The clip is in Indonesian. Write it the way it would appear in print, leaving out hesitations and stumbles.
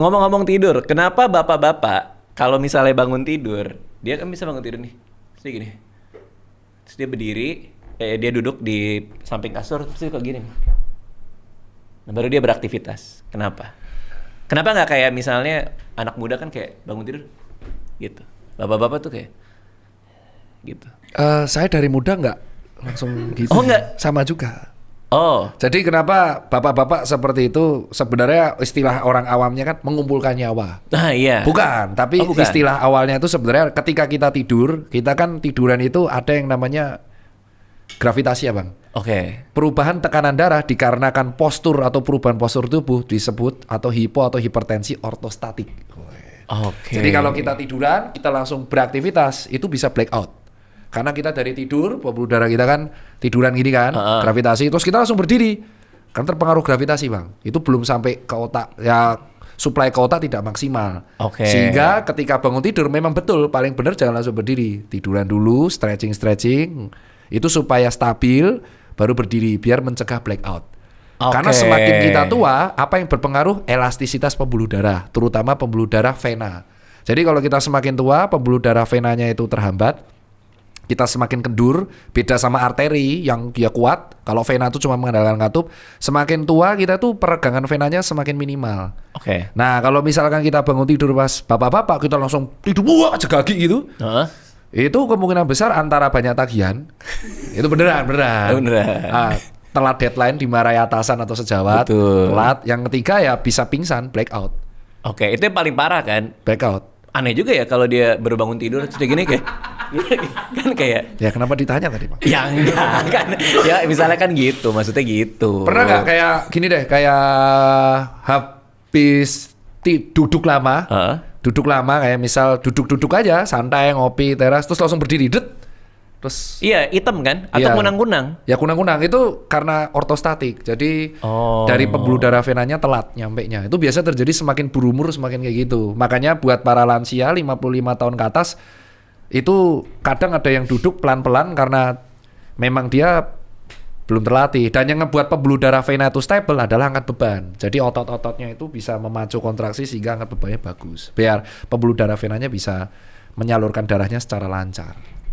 Ngomong-ngomong tidur, kenapa bapak-bapak kalau misalnya bangun tidur, dia kan bisa bangun tidur nih, terus dia gini, terus dia berdiri, dia duduk di samping kasur, terus dia kayak gini nih. Nah, baru dia beraktivitas. Kenapa? Kenapa nggak kayak misalnya anak muda kan kayak bangun tidur, gitu. Bapak-bapak tuh kayak, gitu. Saya dari muda nggak langsung gitu. Oh, nggak? Sama juga. Oh, Jadi kenapa bapak-bapak seperti itu sebenarnya istilah orang awamnya kan mengumpulkan nyawa. nah iya. Bukan, tapi Oh, bukan. istilah awalnya itu sebenarnya ketika kita tidur, kita kan tiduran itu ada yang namanya gravitasi ya Bang. Oke. Perubahan tekanan darah dikarenakan postur atau perubahan postur tubuh disebut atau hipo atau hipertensi ortostatik. Oke. Jadi kalau kita tiduran, kita langsung beraktivitas, itu bisa blackout. Karena kita dari tidur, pembuluh darah kita kan tiduran gini kan, gravitasi, terus kita langsung berdiri. Kan terpengaruh gravitasi Bang. Itu belum sampai ke otak, ya suplai ke otak tidak maksimal. Oke. Sehingga ketika bangun tidur memang betul, paling benar jangan langsung berdiri. Tiduran dulu, stretching, itu supaya stabil, baru berdiri, biar mencegah blackout. Karena Oke. semakin kita tua, apa yang berpengaruh? Elastisitas pembuluh darah, terutama pembuluh darah vena. Jadi kalau kita semakin tua, pembuluh darah venanya itu terhambat, kita semakin kendur, beda sama arteri yang dia kuat. Kalau vena itu cuma mengandalkan katup, semakin tua kita tuh peregangan venanya semakin minimal. Oke. Nah kalau misalkan kita bangun tidur pas bapak-bapak, kita langsung tidur, wah jegagi gitu. Heeh. Itu kemungkinan besar antara banyak tagihan, itu beneran. Beneran. Ah, telat deadline dimarahi atasan atau sejawat, Betul. telat. Yang ketiga ya bisa pingsan, blackout. Oke, itu yang paling parah kan? Blackout. Aneh juga ya kalau dia baru bangun tidur terus dia gini kayak kan kayak Ya kenapa ditanya tadi Bang? ya enggak kan ya misalnya kan gitu maksudnya gitu. Pernah nggak kayak gini deh, kayak habis duduk lama, Heeh. duduk lama kayak misal duduk-duduk aja, santai ngopi teras, terus langsung berdiri, terus Iya, hitam kan atau Iya. kunang-kunang. ya kunang-kunang itu karena ortostatik. Jadi Oh. dari pembuluh darah venanya telat nyampenya. Itu biasa terjadi semakin berumur semakin kayak gitu. Makanya buat para lansia 55 tahun ke atas itu kadang ada yang duduk pelan-pelan karena memang dia belum terlatih. Dan yang ngebuat pembuluh darah vena itu stable adalah angkat beban. Jadi otot-ototnya itu bisa memacu kontraksi sehingga angkat bebannya bagus. Biar pembuluh darah venanya bisa menyalurkan darahnya secara lancar.